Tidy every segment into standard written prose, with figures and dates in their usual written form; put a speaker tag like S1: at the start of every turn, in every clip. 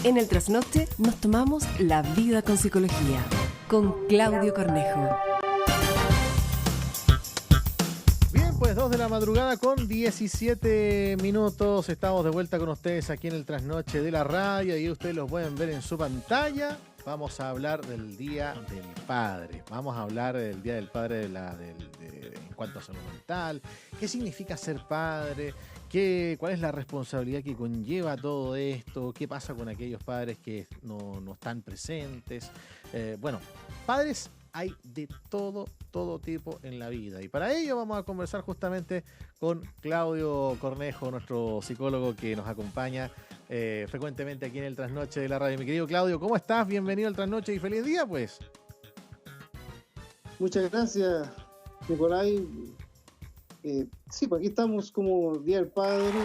S1: En el trasnoche nos tomamos la vida con psicología, con Claudio Cornejo.
S2: Bien, pues 2 de la madrugada con 17 minutos. Estamos de vuelta con ustedes aquí en el trasnoche de la radio y ustedes los pueden ver en su pantalla. Vamos a hablar del Día del Padre. Vamos a hablar del Día del Padre en cuanto a salud mental. ¿Qué significa ser padre? ¿Cuál es la responsabilidad que conlleva todo esto? ¿Qué pasa con aquellos padres que no están presentes? Bueno, padres hay de todo tipo en la vida. Y para ello vamos a conversar justamente con Claudio Cornejo, nuestro psicólogo que nos acompaña frecuentemente aquí en el Trasnoche de la radio. Mi querido Claudio, ¿cómo estás? Bienvenido al Trasnoche y feliz día, pues.
S3: Muchas gracias, Nicolai. Sí, pues aquí estamos como Día del Padre,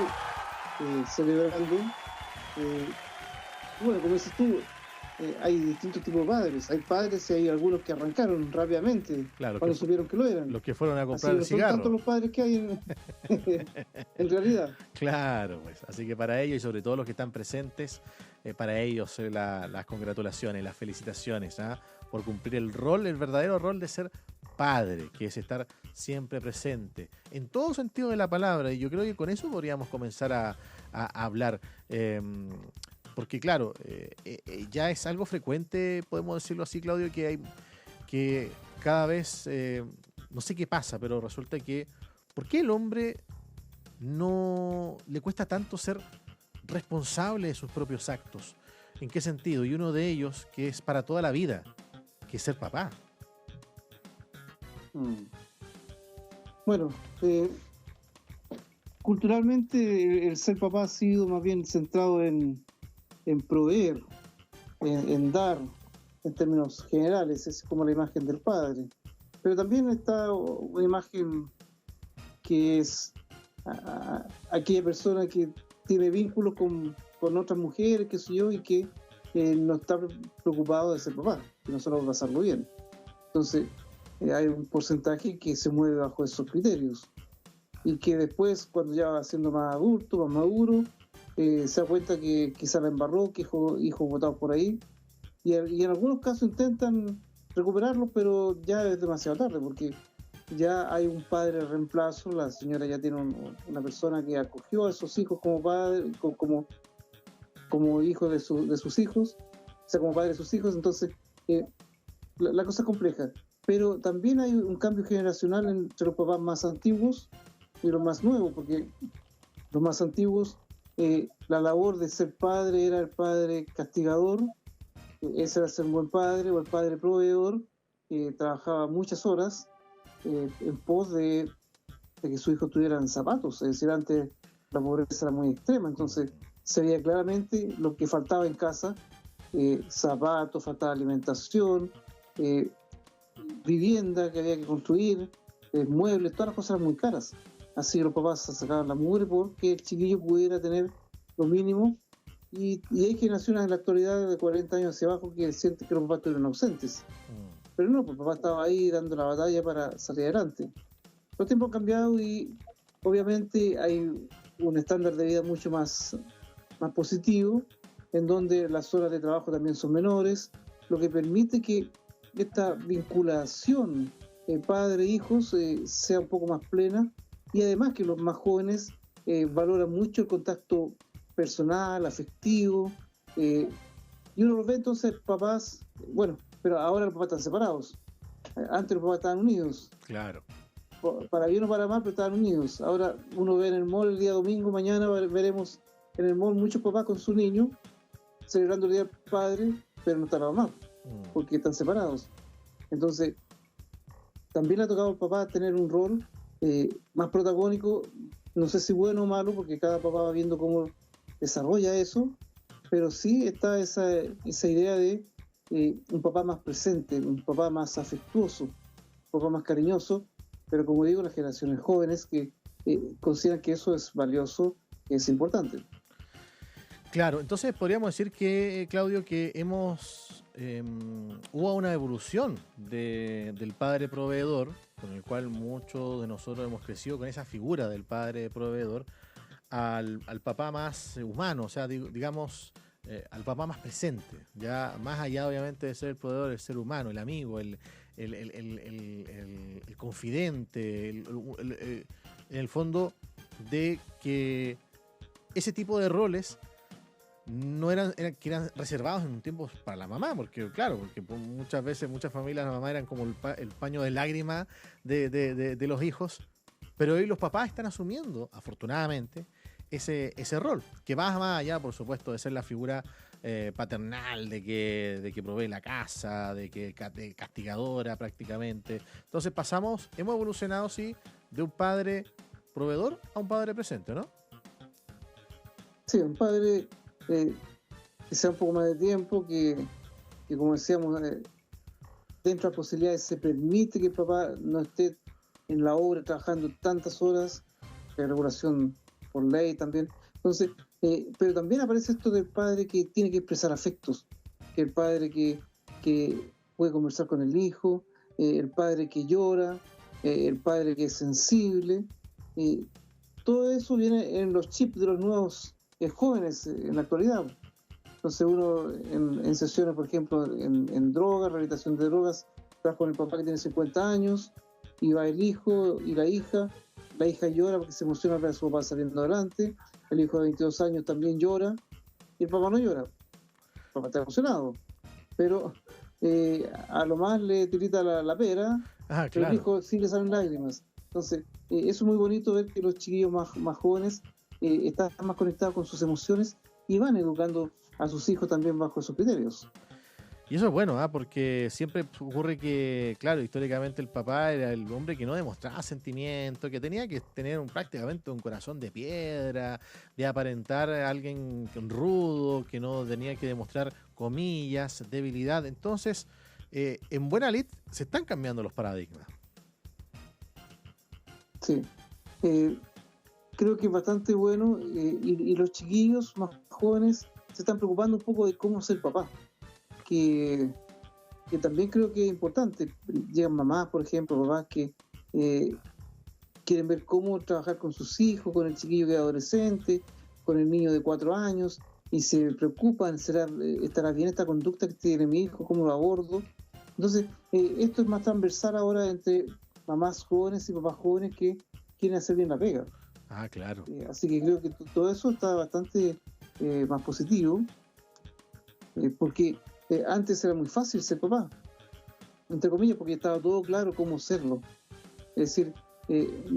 S3: celebrando. Bueno, como dices tú, hay distintos tipos de padres. Hay padres y hay algunos que arrancaron rápidamente, claro, cuando supieron que lo eran.
S2: Los que fueron a comprar el cigarro.
S3: Son tantos los padres que hay en realidad.
S2: Claro, pues. Así que para ellos y sobre todo los que están presentes, para ellos las congratulaciones, las felicitaciones, por cumplir el verdadero rol de ser padre, que es estar siempre presente, en todo sentido de la palabra. Y yo creo que con eso podríamos comenzar a hablar. Porque claro, ya es algo frecuente, podemos decirlo así, Claudio, que cada vez, no sé qué pasa, pero resulta que, ¿por qué el hombre no le cuesta tanto ser responsable de sus propios actos? ¿En qué sentido? Y uno de ellos, que es para toda la vida, que es ser papá.
S3: Bueno, culturalmente el ser papá ha sido más bien centrado en proveer, en dar, en términos generales. Es como la imagen del padre. Pero también está una imagen que es aquella persona que tiene vínculos con otras mujeres, qué sé yo, y que no está preocupado de ser papá, que no solo va a pasarlo bien. Entonces, hay un porcentaje que se mueve bajo esos criterios y que después, cuando ya va siendo más adulto, más maduro, se da cuenta que quizá la embarró, que hijos botados por ahí, y en algunos casos intentan recuperarlos, pero ya es demasiado tarde, porque ya hay un padre de reemplazo. La señora ya tiene una persona que acogió a esos hijos como padre, como hijo de sus hijos, o sea, como padre de sus hijos. Entonces, la cosa es compleja. Pero también hay un cambio generacional entre los papás más antiguos y los más nuevos, porque los más antiguos, la labor de ser padre era el padre castigador, ese era ser un buen padre, o el padre proveedor, que trabajaba muchas horas en pos de que sus hijos tuvieran zapatos. Es decir, antes la pobreza era muy extrema, entonces se veía claramente lo que faltaba en casa, zapatos, faltaba alimentación, vivienda que había que construir, muebles, todas las cosas eran muy caras. Así que los papás se sacaban la mugre porque el chiquillo pudiera tener lo mínimo. Y hay generaciones en la actualidad de 40 años hacia abajo que sienten que los papás estuvieron ausentes. Pero no, pues el papá estaba ahí dando la batalla para salir adelante. Los tiempos han cambiado y obviamente hay un estándar de vida mucho más positivo, en donde las horas de trabajo también son menores, lo que permite que esta vinculación padre-hijos sea un poco más plena, y además que los más jóvenes valoran mucho el contacto personal, afectivo, y uno los ve entonces papás, bueno, pero ahora los papás están separados. Antes los papás estaban unidos.
S2: Claro.
S3: Para bien o para mal, pero estaban unidos. Ahora uno ve en el mall el día domingo, mañana veremos en el mall muchos papás con su niño celebrando el Día del Padre, pero no está la mamá, porque están separados. Entonces, también le ha tocado al papá tener un rol más protagónico, no sé si bueno o malo, porque cada papá va viendo cómo desarrolla eso, pero sí está esa idea de un papá más presente, un papá más afectuoso, un papá más cariñoso, pero como digo, las generaciones jóvenes que consideran que eso es valioso, es importante.
S2: Claro, entonces podríamos decir que, Claudio, que hubo una evolución del padre proveedor, con el cual muchos de nosotros hemos crecido con esa figura del padre proveedor, al papá más humano, o sea, digamos, al papá más presente, ya más allá obviamente de ser el proveedor, el ser humano, el amigo, el confidente, en el fondo de que ese tipo de roles no que eran reservados en un tiempo para la mamá, porque claro, porque muchas veces, muchas familias, la mamá eran como el paño de lágrima de los hijos, pero hoy los papás están asumiendo, afortunadamente, ese rol, que va más allá, por supuesto, de ser la figura paternal, de que provee la casa, de castigadora prácticamente. Entonces hemos evolucionado, sí, de un padre proveedor a un padre presente, ¿no?
S3: Sí, un padre que sea un poco más de tiempo, que como decíamos, dentro de las posibilidades se permite que el papá no esté en la obra trabajando tantas horas, de regulación por ley también. Entonces, pero también aparece esto del padre que tiene que expresar afectos, el padre que puede conversar con el hijo, el padre que llora, el padre que es sensible. Todo eso viene en los chips de los nuevos jóvenes en la actualidad. Entonces uno en sesiones, por ejemplo, en drogas, rehabilitación de drogas, trabaja con el papá que tiene 50 años, y va el hijo y la hija llora porque se emociona al ver a su papá saliendo adelante, el hijo de 22 años también llora, y el papá no llora, el papá está emocionado, pero a lo más le tirita la pera,
S2: Claro.
S3: pero el hijo sí le salen lágrimas. Entonces, eso es muy bonito ver que los chiquillos más jóvenes están más conectados con sus emociones y van educando a sus hijos también bajo esos criterios.
S2: Y eso es bueno, porque siempre ocurre que, claro, históricamente el papá era el hombre que no demostraba sentimiento, que tenía que tener prácticamente un corazón de piedra, de aparentar a alguien rudo, que no tenía que demostrar, comillas, debilidad. Entonces, en buena lid se están cambiando los paradigmas.
S3: Sí, creo que es bastante bueno, y los chiquillos más jóvenes se están preocupando un poco de cómo ser papá. Que también creo que es importante. Llegan mamás, por ejemplo, papás que quieren ver cómo trabajar con sus hijos, con el chiquillo que es adolescente, con el niño de 4 años, y se preocupan, ¿estará bien esta conducta que tiene mi hijo? ¿Cómo lo abordo? Entonces, esto es más transversal ahora entre mamás jóvenes y papás jóvenes que quieren hacer bien la pega.
S2: Claro.
S3: Así que creo que todo eso está bastante más positivo, porque antes era muy fácil ser papá, entre comillas, porque estaba todo claro cómo serlo. Es decir,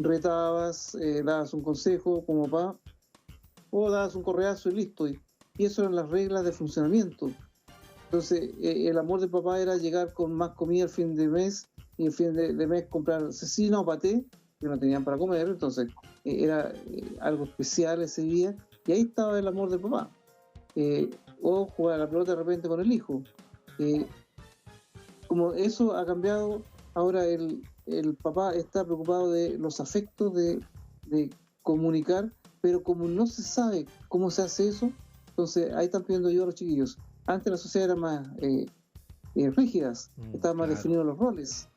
S3: retabas, dabas un consejo como papá, o dabas un correazo y listo. Y eso eran las reglas de funcionamiento. Entonces, el amor del papá era llegar con más comida al fin de mes, y al fin de mes comprar cecina o paté, que no tenían para comer. Entonces, era algo especial ese día, y ahí estaba el amor del papá. O jugar a la pelota de repente con el hijo. Como eso ha cambiado, ahora el papá está preocupado de los afectos, de comunicar, pero como no se sabe cómo se hace eso, entonces ahí están pidiendo ayuda a los chiquillos. Antes la sociedad era más rígidas, estaban más definidos los roles,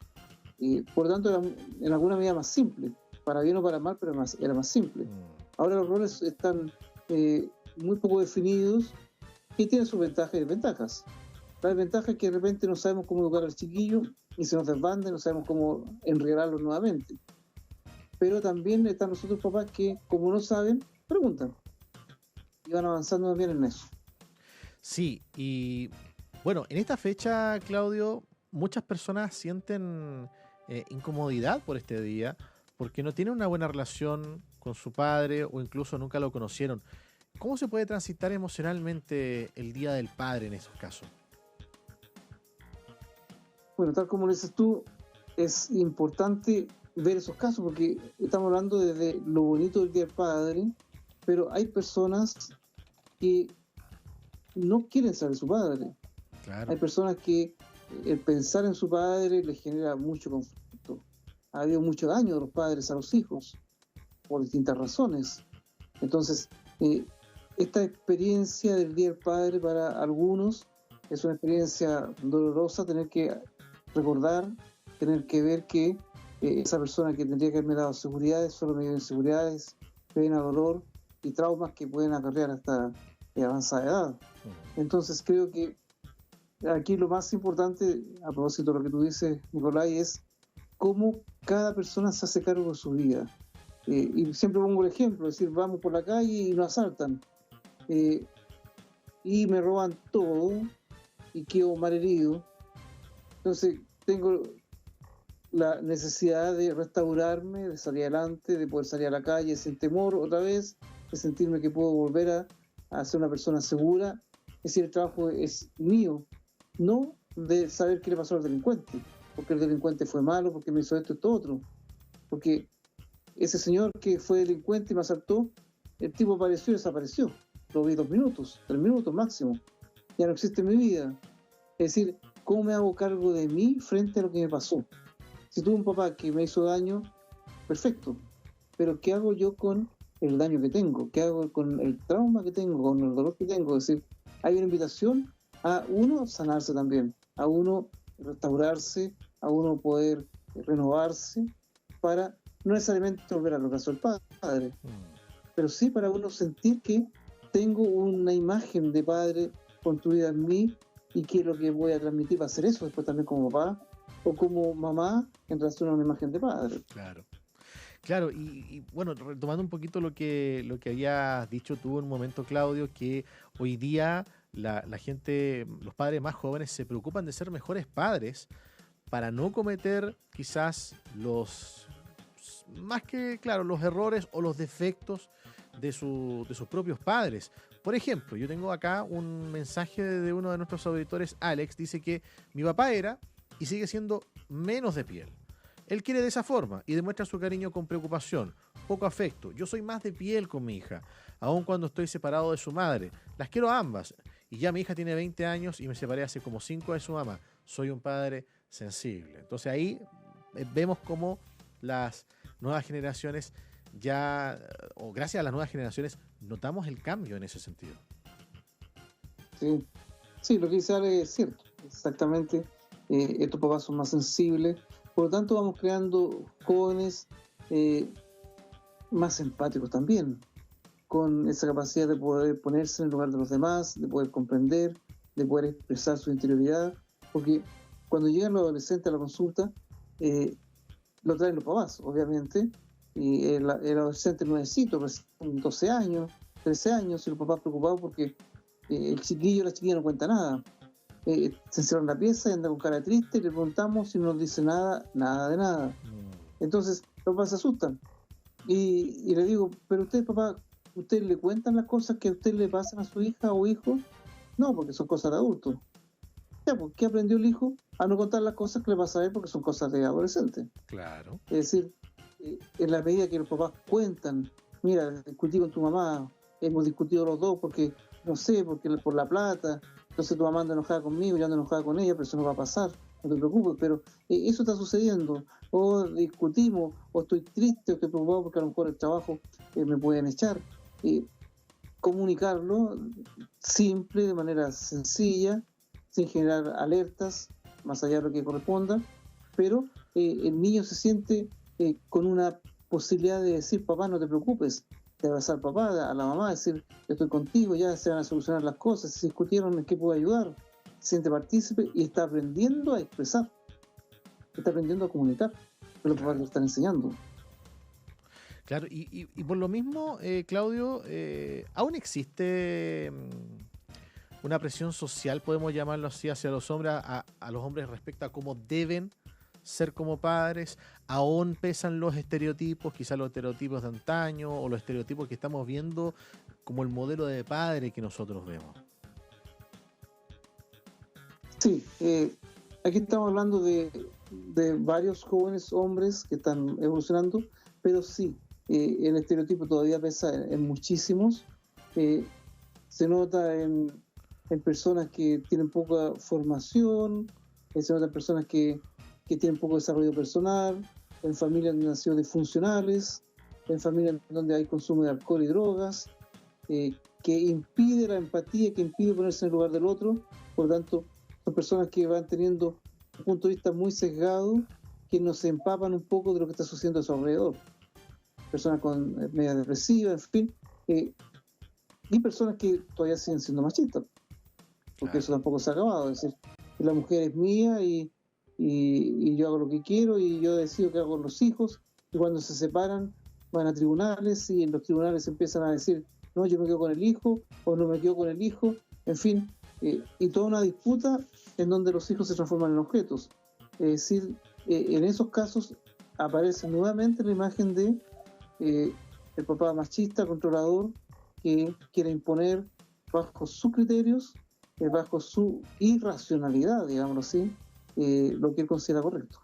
S3: por lo tanto era en alguna medida más simple, para bien o para mal, pero era más simple. Ahora los roles están muy poco definidos, y tienen sus ventajas y desventajas. La desventaja es que de repente no sabemos cómo educar al chiquillo y se nos desbanda, no sabemos cómo enredarlos nuevamente. Pero también están los otros papás que, como no saben, preguntan y van avanzando también en eso.
S2: Sí, y bueno, en esta fecha, Claudio, muchas personas sienten incomodidad por este día porque no tienen una buena relación con su padre o incluso nunca lo conocieron. ¿Cómo se puede transitar emocionalmente el Día del Padre en esos casos?
S3: Bueno, tal como lo dices tú, es importante ver esos casos porque estamos hablando desde lo bonito del Día del Padre, pero hay personas que no quieren ser de su padre. Claro. Hay personas que el pensar en su padre les genera mucho conflicto. Ha habido mucho daño de los padres a los hijos por distintas razones. Entonces, esta experiencia del Día del Padre para algunos es una experiencia dolorosa, tener que recordar, tener que ver que esa persona que tendría que haberme dado seguridades solo me dio inseguridades, pena, dolor y traumas que pueden acarrear hasta de avanzada edad. Entonces creo que aquí lo más importante, a propósito de lo que tú dices, Nicolai, es cómo cada persona se hace cargo de su vida. Y siempre pongo el ejemplo, es decir, vamos por la calle y nos asaltan. Y me roban todo y quedo malherido. Entonces tengo la necesidad de restaurarme, de salir adelante, de poder salir a la calle sin temor otra vez, de sentirme que puedo volver a ser una persona segura. Es decir, el trabajo es mío, no de saber qué le pasó al delincuente, porque el delincuente fue malo, porque me hizo esto otro. Porque ese señor que fue delincuente y me asaltó, el tipo apareció y desapareció. Lo vi 2 minutos, 3 minutos máximo. Ya no existe en mi vida. Es decir, ¿cómo me hago cargo de mí frente a lo que me pasó? Si tuve un papá que me hizo daño, perfecto. Pero ¿qué hago yo con el daño que tengo? ¿Qué hago con el trauma que tengo, con el dolor que tengo? Es decir, hay una invitación a uno sanarse también, a uno restaurarse, a uno poder renovarse para no necesariamente volver a lo que pasó el padre, pero sí para uno sentir que tengo una imagen de padre construida en mí y que lo que voy a transmitir va a ser eso después también como papá o como mamá en relación a una imagen de padre.
S2: Claro, y bueno, retomando un poquito lo que habías dicho tú en un momento, Claudio, que hoy día la gente, los padres más jóvenes se preocupan de ser mejores padres para no cometer quizás los errores o los defectos de sus propios padres. Por ejemplo, yo tengo acá un mensaje de uno de nuestros auditores, Alex, dice que mi papá era y sigue siendo menos de piel. Él quiere de esa forma y demuestra su cariño con preocupación, poco afecto. Yo soy más de piel con mi hija, aun cuando estoy separado de su madre. Las quiero a ambas. Y ya mi hija tiene 20 años y me separé hace como 5 de su mamá. Soy un padre sensible. Entonces ahí vemos cómo las nuevas generaciones o gracias a las nuevas generaciones, notamos el cambio en ese sentido.
S3: Sí, lo que dice Ale es cierto. Exactamente. Estos papás son más sensibles. Por lo tanto, vamos creando jóvenes más empáticos también, con esa capacidad de poder ponerse en el lugar de los demás, de poder comprender, de poder expresar su interioridad, porque cuando llegan los adolescentes a la consulta, lo traen los papás, obviamente, y el adolescente nuevecito, 12 años, 13 años, y los papás preocupados porque el chiquillo o la chiquilla no cuenta nada. Se encierra en la pieza y anda con cara triste, le preguntamos y no nos dice nada de nada. Entonces los papás se asustan y le digo, pero usted, papá, ¿usted le cuentan las cosas que a usted le pasan a su hija o hijo? No, porque son cosas de adultos. Ya, pues, ¿qué aprendió el hijo? A no contar las cosas que le pasa a él porque son cosas de adolescente.
S2: Claro.
S3: Es decir, en la medida que los papás cuentan, mira, discutí con tu mamá, hemos discutido los dos porque, no sé, porque por la plata, entonces tu mamá anda enojada conmigo, yo ando enojada con ella, pero eso no va a pasar, no te preocupes, pero eso está sucediendo, o discutimos, o estoy triste, o estoy preocupado porque a lo mejor el trabajo me pueden echar. Comunicarlo simple, de manera sencilla, sin generar alertas, más allá de lo que corresponda, pero el niño se siente con una posibilidad de decir, papá, no te preocupes, de abrazar al papá, a la mamá, decir, yo estoy contigo, ya se van a solucionar las cosas, si discutieron en qué puedo ayudar, se siente partícipe y está aprendiendo a expresar, está aprendiendo a comunicar, pero los papás lo están enseñando.
S2: Claro, y por lo mismo, Claudio, aún existe una presión social, podemos llamarlo así, hacia los hombres, a los hombres respecto a cómo deben ser como padres. Aún pesan los estereotipos, quizás los estereotipos de antaño o los estereotipos que estamos viendo como el modelo de padre que nosotros vemos.
S3: Sí, aquí estamos hablando de varios jóvenes hombres que están evolucionando, pero sí, el estereotipo todavía pesa en muchísimos. Se nota en personas que tienen poca formación, se nota en personas que tienen poco desarrollo personal, en familias donde han sido disfuncionales, en familias donde hay consumo de alcohol y drogas, que impide la empatía, que impide ponerse en el lugar del otro. Por lo tanto, son personas que van teniendo un punto de vista muy sesgado, que no se empapan un poco de lo que está sucediendo a su alrededor. Personas con media depresiva, en fin. y personas que todavía siguen siendo machistas, porque eso tampoco se ha acabado. Es decir, la mujer es mía y yo hago lo que quiero y yo decido qué hago con los hijos, y cuando se separan van a tribunales y en los tribunales empiezan a decir, no, yo me quedo con el hijo o no me quedo con el hijo, en fin, y toda una disputa en donde los hijos se transforman en objetos. Es decir, en esos casos aparece nuevamente la imagen de el papá machista, controlador, que quiere imponer bajo sus criterios, bajo su irracionalidad, digámoslo así, lo que él considera correcto.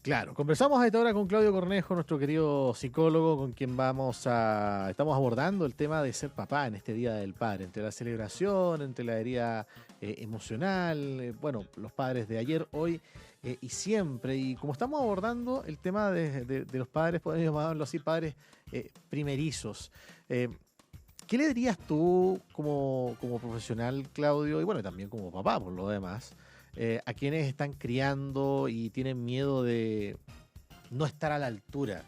S2: Claro, conversamos a esta hora con Claudio Cornejo, nuestro querido psicólogo, con quien estamos abordando el tema de ser papá en este Día del Padre, entre la celebración, entre la herida emocional, bueno, los padres de ayer, hoy y siempre. Y como estamos abordando el tema de los padres, podemos llamarlo así, padres primerizos, ¿qué le dirías tú como profesional, Claudio, y bueno, también como papá por lo demás, a quienes están criando y tienen miedo de no estar a la altura?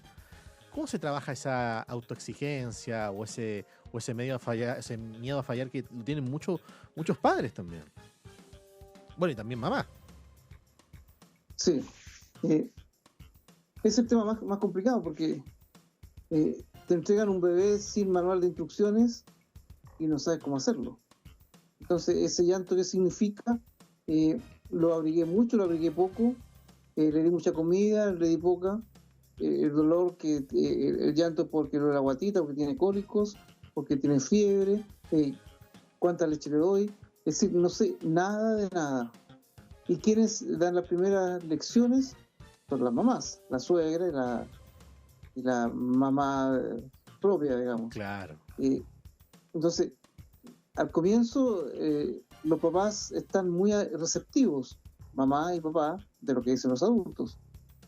S2: ¿Cómo se trabaja esa autoexigencia o ese miedo a fallar que lo tienen muchos padres también? Bueno, y también mamá.
S3: Sí, es el tema más complicado porque te entregan un bebé sin manual de instrucciones y no sabes cómo hacerlo. Entonces, ese llanto, ¿qué significa? Lo abrigué mucho, lo abrigué poco, le di mucha comida, le di poca, el dolor, el llanto porque no la guatita, porque tiene cólicos, porque tiene fiebre, cuánta leche le doy, es decir, no sé nada de nada. Y quienes dan las primeras lecciones son las mamás, la suegra y la mamá propia, digamos.
S2: Claro.
S3: Entonces, al comienzo los papás están muy receptivos, mamá y papá, de lo que dicen los adultos.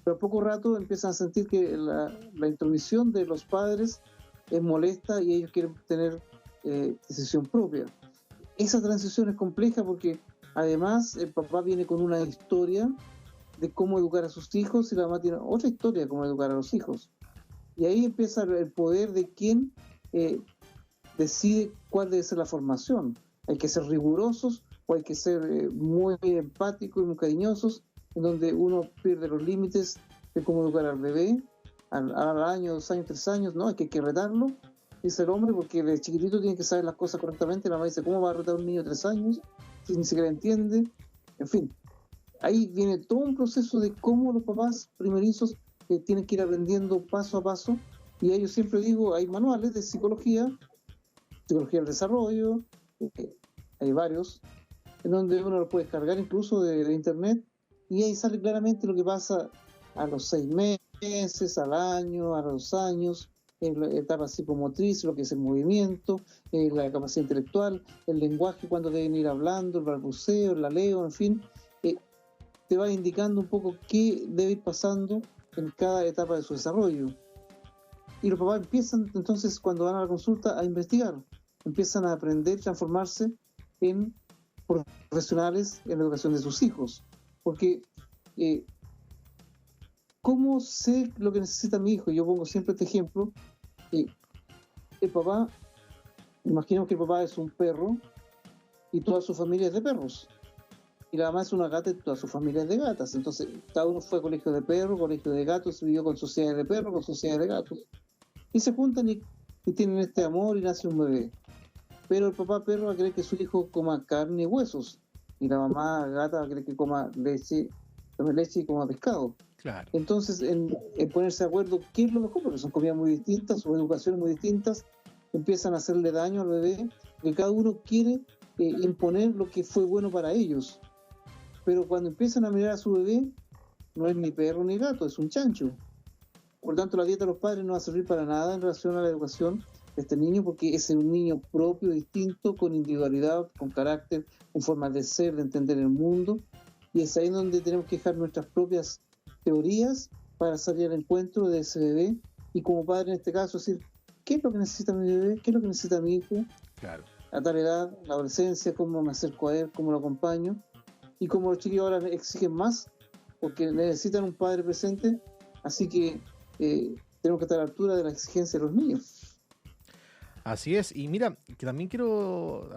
S3: Pero a poco rato empiezan a sentir que la intromisión de los padres es molesta y ellos quieren tener decisión propia. Esa transición es compleja porque además el papá viene con una historia de cómo educar a sus hijos y la mamá tiene otra historia de cómo educar a los hijos. Y ahí empieza el poder de quién decide cuál debe ser la formación. Hay que ser rigurosos o hay que ser muy empáticos y muy cariñosos, en donde uno pierde los límites de cómo educar al bebé al año, 2 años, 3 años. No, hay que retarlo, dice el hombre, porque de chiquitito tiene que saber las cosas correctamente. La mamá dice, ¿cómo va a retar a un niño de 3 años si ni siquiera entiende? En fin, ahí viene todo un proceso de cómo los papás primerizos tienen que ir aprendiendo paso a paso. Y yo siempre digo, hay manuales de psicología del desarrollo, hay varios, en donde uno lo puede descargar incluso de internet, y ahí sale claramente lo que pasa a los 6 meses, al año, a los 2 años, en la etapa psicomotriz, lo que es el movimiento, la capacidad intelectual, el lenguaje, cuando deben ir hablando, el balbuceo, el laleo, en fin, te va indicando un poco qué debe ir pasando en cada etapa de su desarrollo. Y los papás empiezan entonces, cuando van a la consulta, a investigar, empiezan a aprender, transformarse en profesionales en la educación de sus hijos. Porque, ¿cómo sé lo que necesita mi hijo? Yo pongo siempre este ejemplo. El papá, imaginemos que el papá es un perro y toda su familia es de perros. Y la mamá es una gata y toda su familia es de gatas. Entonces, cada uno fue a colegio de perros, colegio de gatos, vivió con sociedades de perros, con sociedades de gatos. Y se juntan y tienen este amor y nace un bebé. Pero el papá perro va a querer que su hijo coma carne y huesos. Y la mamá gata va a querer que tome leche y coma pescado.
S2: Claro.
S3: Entonces, en ponerse de acuerdo qué es lo mejor, porque son comidas muy distintas, son educaciones muy distintas, empiezan a hacerle daño al bebé, que cada uno quiere imponer lo que fue bueno para ellos. Pero cuando empiezan a mirar a su bebé, no es ni perro ni gato, es un chancho. Por tanto, la dieta de los padres no va a servir para nada en relación a la educación de este niño, porque es un niño propio, distinto, con individualidad, con carácter, con formas de ser, de entender el mundo. Y es ahí donde tenemos que dejar nuestras propias teorías para salir al encuentro de ese bebé. Y como padre, en este caso, decir, ¿qué es lo que necesita mi bebé? ¿Qué es lo que necesita mi hijo?
S2: Claro.
S3: A tal edad, la adolescencia, cómo me acerco a él, cómo lo acompaño. Y como los chiquillos ahora exigen más, porque necesitan un padre presente, así que tenemos que estar a la altura de la exigencia de los niños.
S2: Así es, y mira, que también quiero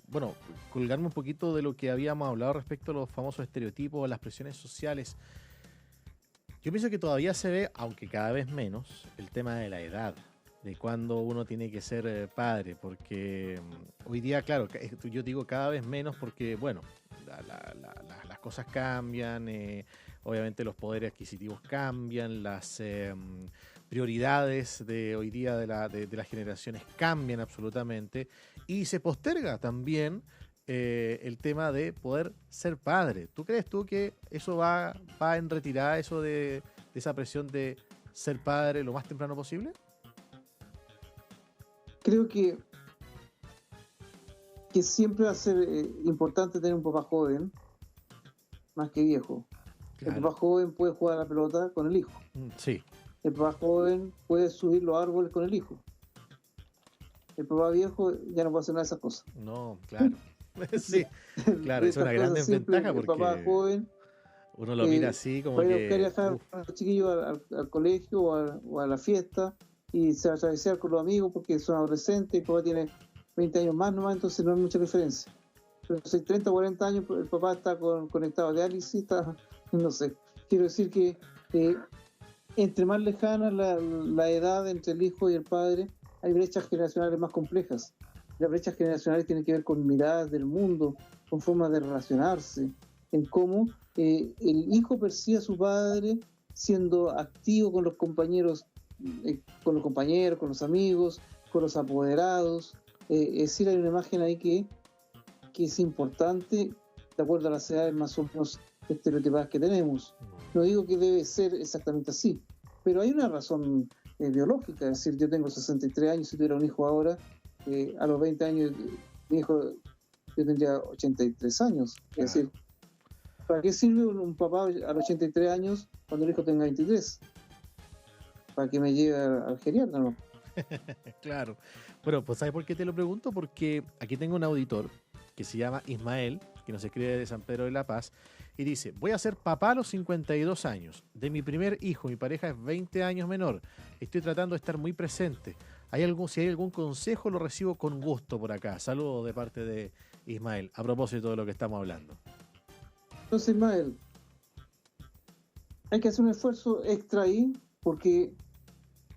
S2: bueno, colgarme un poquito de lo que habíamos hablado respecto a los famosos estereotipos, las presiones sociales. Yo pienso que todavía se ve, aunque cada vez menos, el tema de la edad, de cuando uno tiene que ser padre, porque hoy día, claro, yo digo cada vez menos porque, bueno, las cosas cambian, obviamente los poderes adquisitivos cambian, las prioridades de hoy día de las generaciones cambian absolutamente y se posterga también el tema de poder ser padre. ¿Tú crees que eso va en retirada, eso de esa presión de ser padre lo más temprano posible?
S3: Creo que siempre va a ser importante tener un papá joven más que viejo.
S2: Claro.
S3: El papá joven puede jugar a la pelota con el hijo.
S2: Sí.
S3: El papá joven puede subir los árboles con el hijo. El papá viejo ya no puede hacer nada de esas cosas.
S2: No, claro. Sí, claro, es una gran desventaja porque
S3: el papá joven
S2: uno lo mira así como
S3: que...
S2: que...
S3: dejar a los chiquillos al colegio o a la fiesta y se va a atravesar con los amigos porque son adolescentes y el papá tiene 20 años más nomás, entonces no hay mucha diferencia. Pero si 30 o 40 años el papá está conectado a diálisis, no sé. Quiero decir que entre más lejana la edad entre el hijo y el padre, hay brechas generacionales más complejas. Las brechas generacionales tienen que ver con miradas del mundo, con formas de relacionarse, en cómo el hijo percibe a su padre siendo activo con los compañeros, con los amigos, con los apoderados. Es decir, hay una imagen ahí que es importante de acuerdo a las edades más o menos estereotipadas que tenemos. No digo que debe ser exactamente así, pero hay una razón biológica. Es decir, yo tengo 63 años, si tuviera un hijo ahora, a los 20 años, mi hijo, yo tendría 83 años. Claro. Es decir, ¿para qué sirve un papá a los 83 años cuando el hijo tenga 23? ¿Para que me lleve al geriatra, no?
S2: Claro. Bueno, pues ¿sabes por qué te lo pregunto? Porque aquí tengo un auditor que se llama Ismael, que nos escribe de San Pedro de la Paz, y dice: voy a ser papá a los 52 años. De mi primer hijo, mi pareja es 20 años menor. Estoy tratando de estar muy presente. Si hay algún consejo, lo recibo con gusto por acá. Saludos de parte de Ismael, a propósito de lo que estamos hablando.
S3: Entonces, Ismael, hay que hacer un esfuerzo extra ahí, porque,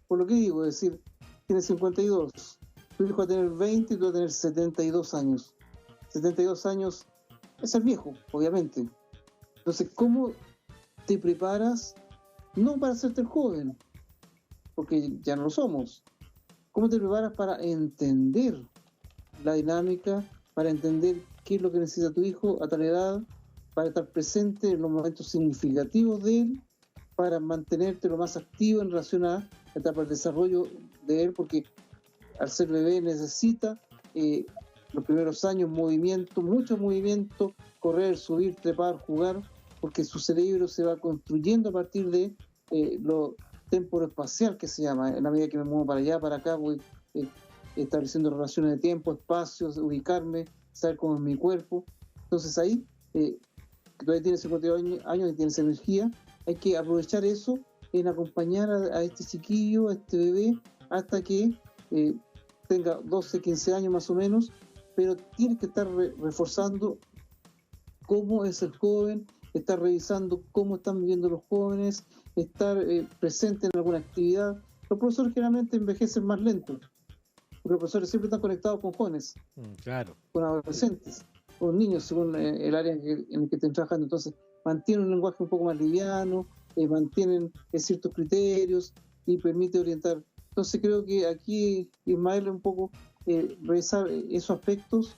S3: por lo que digo, es decir, tienes 52, tu hijo va a tener 20 y tú vas a tener 72 años. 72 años es ser viejo, obviamente. Entonces, ¿cómo te preparas? No para hacerte el joven, porque ya no lo somos. ¿Cómo te preparas para entender la dinámica, para entender qué es lo que necesita tu hijo a tal edad, para estar presente en los momentos significativos de él, para mantenerte lo más activo en relación a la etapa del desarrollo de él, porque al ser bebé necesita los primeros años movimiento, mucho movimiento, correr, subir, trepar, jugar, porque su cerebro se va construyendo a partir de lo temporoespacial que se llama. En la medida que me muevo para allá, para acá, voy estableciendo relaciones de tiempo, espacios, ubicarme, saber cómo es mi cuerpo. Entonces ahí, que todavía tienes 52 años y tienes energía, hay que aprovechar eso en acompañar a este chiquillo, a este bebé, hasta que tenga 12, 15 años más o menos, pero tienes que estar reforzando cómo es el joven, estar revisando cómo están viviendo los jóvenes, estar presente en alguna actividad. Los profesores generalmente envejecen más lento, porque los profesores siempre están conectados con jóvenes,
S2: claro,
S3: con adolescentes, con niños, según el área en el que estén trabajando. Entonces, mantienen un lenguaje un poco más liviano, mantienen ciertos criterios y permite orientar. Entonces, creo que aquí, Ismael, un poco revisar esos aspectos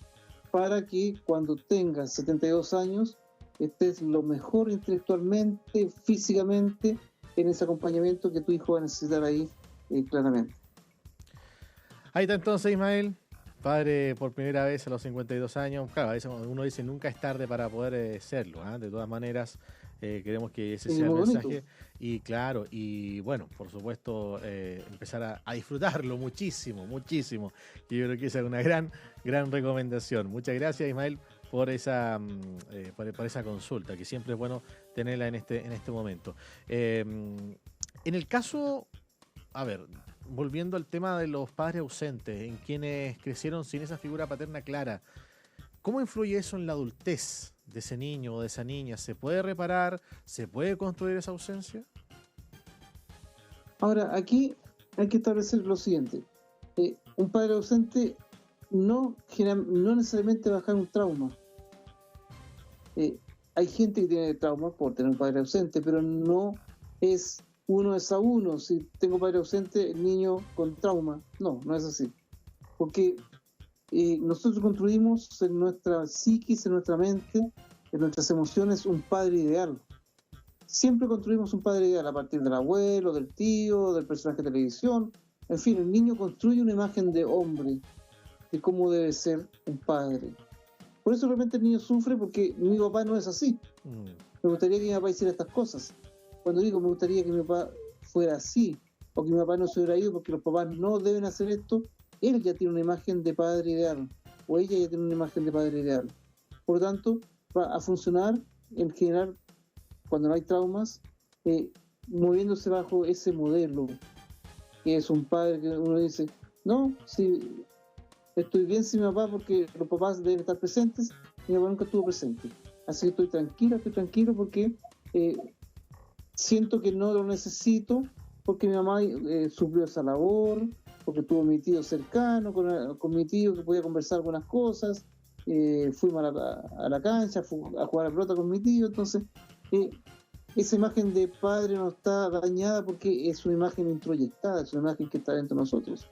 S3: para que cuando tengas 72 años estés lo mejor intelectualmente, físicamente, en ese acompañamiento que tu hijo va a necesitar ahí claramente.
S2: Ahí está entonces, Ismael, padre por primera vez a los 52 años. Claro, a veces uno dice nunca es tarde para poder serlo, ¿eh? De todas maneras, queremos que ese sea el mensaje. Bonito. Y claro, y bueno, por supuesto, empezar a disfrutarlo muchísimo, muchísimo. Y yo creo que esa es una gran recomendación. Muchas gracias, Ismael, por esa consulta, que siempre es bueno tenerla en este momento. En el caso, a ver, volviendo al tema de los padres ausentes, en quienes crecieron sin esa figura paterna clara, ¿cómo influye eso en la adultez de ese niño o de esa niña? ¿Se puede reparar? ¿Se puede construir esa ausencia?
S3: Ahora, aquí hay que establecer lo siguiente. Un padre ausente no necesariamente va a dejar un trauma. Hay gente que tiene trauma por tener un padre ausente, pero no es 1:1. Si tengo padre ausente, el niño con trauma. No es así. Porque nosotros construimos en nuestra psiquis, en nuestra mente, en nuestras emociones, un padre ideal. Siempre construimos un padre ideal a partir del abuelo, del tío, del personaje de televisión. En fin, el niño construye una imagen de hombre, de cómo debe ser un padre. Por eso de repente el niño sufre porque mi papá no es así. Me gustaría que mi papá hiciera estas cosas. Cuando digo me gustaría que mi papá fuera así, o que mi papá no se hubiera ido porque los papás no deben hacer esto, él ya tiene una imagen de padre ideal, o ella ya tiene una imagen de padre ideal. Por lo tanto, va a funcionar en general cuando no hay traumas, moviéndose bajo ese modelo, que es un padre que uno dice, no, si estoy bien sin mi papá porque los papás deben estar presentes, mi papá nunca estuvo presente. Así que estoy tranquilo porque siento que no lo necesito, porque mi mamá suplió esa labor, porque tuvo mi tío cercano, con mi tío que podía conversar algunas cosas, fuimos a la cancha, a jugar a la pelota con mi tío, entonces esa imagen de padre no está dañada porque es una imagen introyectada, es una imagen que está dentro de nosotros.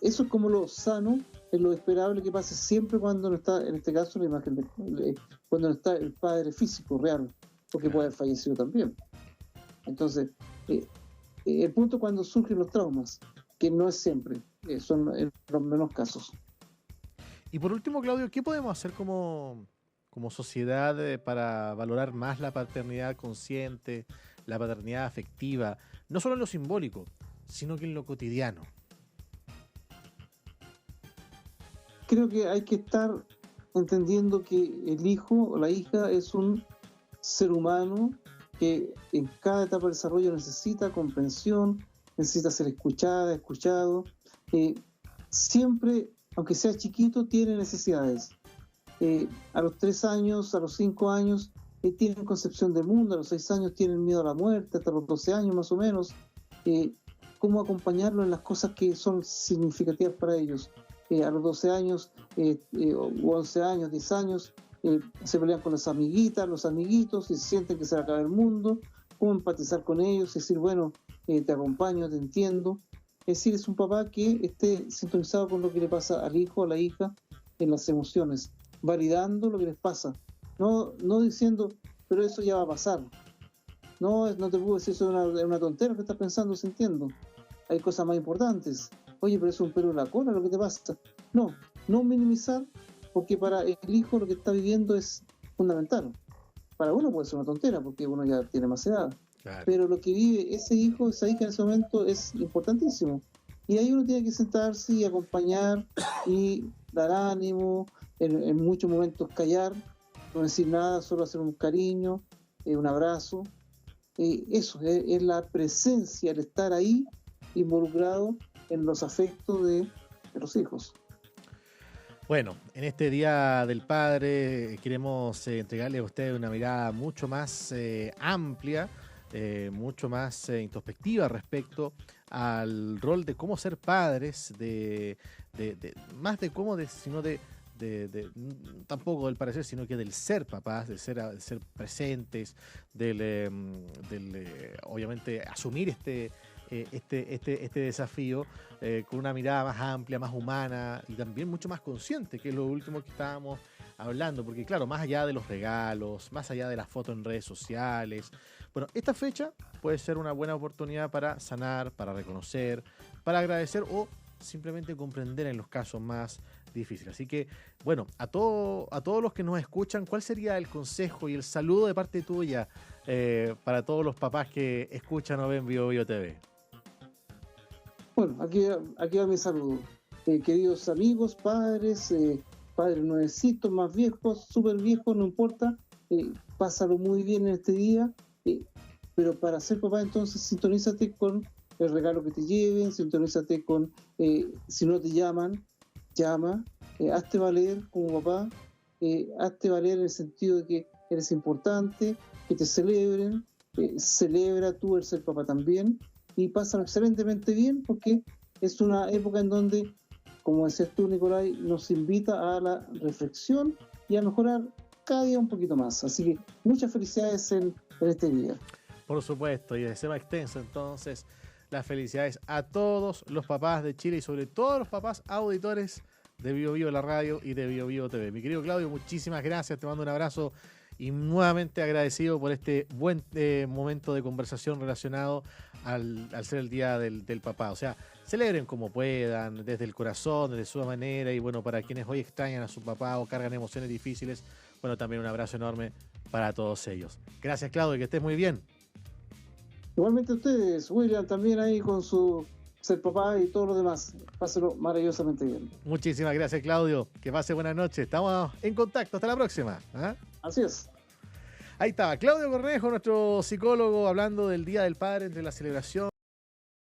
S3: Eso es como lo sano, es lo esperable que pase siempre cuando no está, en este caso, la imagen cuando no está el padre físico real, porque puede haber fallecido también. Entonces, el punto cuando surgen los traumas, que no es siempre, son en los menos casos.
S2: Y por último, Claudio, ¿qué podemos hacer como sociedad para valorar más la paternidad consciente, la paternidad afectiva, no solo en lo simbólico, sino que en lo cotidiano?
S3: Creo que hay que estar entendiendo que el hijo o la hija es un ser humano que en cada etapa del desarrollo necesita comprensión, necesita ser escuchado. Siempre, aunque sea chiquito, tiene necesidades. A los 3 años, a los 5 años, tienen concepción del mundo, a los 6 años tienen miedo a la muerte, hasta los 12 años más o menos. Cómo acompañarlo en las cosas que son significativas para ellos. A los 12 años, o 11 años, 10 años, se pelean con las amiguitas, los amiguitos, y sienten que se va a acabar el mundo. Cómo empatizar con ellos, decir, bueno, te acompaño, te entiendo. Es decir, es un papá que esté sintonizado con lo que le pasa al hijo o a la hija en las emociones, validando lo que les pasa, no diciendo, pero eso ya va a pasar. No te puedo decir, eso es una tontera que estás pensando, se entiendo. Hay cosas más importantes. Oye, pero es un pelo en la cola lo que te pasa. No minimizar, porque para el hijo lo que está viviendo es fundamental. Para uno puede ser una tontera, porque uno ya tiene más edad. Claro. Pero lo que vive ese hijo, esa hija en ese momento es importantísimo. Y ahí uno tiene que sentarse y acompañar y dar ánimo, en muchos momentos callar, no decir nada, solo hacer un cariño, un abrazo. Eso es la presencia, el estar ahí involucrado en los afectos de los hijos.
S2: Bueno, en este Día del Padre queremos entregarle a ustedes una mirada mucho más amplia, mucho más introspectiva respecto al rol de cómo ser padres, más de cómo, sino tampoco del parecer, sino que del ser papás, de ser presentes, obviamente asumir este desafío con una mirada más amplia, más humana y también mucho más consciente, que es lo último que estábamos hablando, porque claro, más allá de los regalos, más allá de las fotos en redes sociales, bueno, esta fecha puede ser una buena oportunidad para sanar, para reconocer, para agradecer o simplemente comprender en los casos más difíciles. Así que, bueno, a todos los que nos escuchan, ¿cuál sería el consejo y el saludo de parte tuya para todos los papás que escuchan o ven Bio Bio TV?
S3: Bueno, aquí va mi saludo. Queridos amigos, padres nuevecitos, más viejos, súper viejos, no importa, pásalo muy bien en este día, pero para ser papá entonces sintonízate con el regalo que te lleven, sintonízate con, si no te llaman, llama, hazte valer como papá, hazte valer en el sentido de que eres importante, que te celebren, celebra tú el ser papá también, y pásalo excelentemente bien, porque es una época en donde, como decías tú, Nicolai, nos invita a la reflexión y a mejorar cada día un poquito más. Así que muchas felicidades en este día.
S2: Por supuesto, y de tema extenso, entonces, las felicidades a todos los papás de Chile y sobre todo los papás auditores de Bio Bio la radio y de Bio Bio TV. Mi querido Claudio, muchísimas gracias, te mando un abrazo y nuevamente agradecido por este buen momento de conversación relacionado al ser el Día del Papá. O sea, celebren como puedan, desde el corazón, desde su manera, y bueno, para quienes hoy extrañan a su papá o cargan emociones difíciles, bueno, también un abrazo enorme para todos ellos. Gracias, Claudio, que estés muy bien.
S3: Igualmente ustedes, William, también ahí con su ser papá y todo lo demás. Pásenlo maravillosamente bien.
S2: Muchísimas gracias, Claudio. Que pase buenas noches. Estamos en contacto. Hasta la próxima. ¿Ah?
S3: Así es.
S2: Ahí estaba Claudio Cornejo, nuestro psicólogo, hablando del Día del Padre, entre la celebración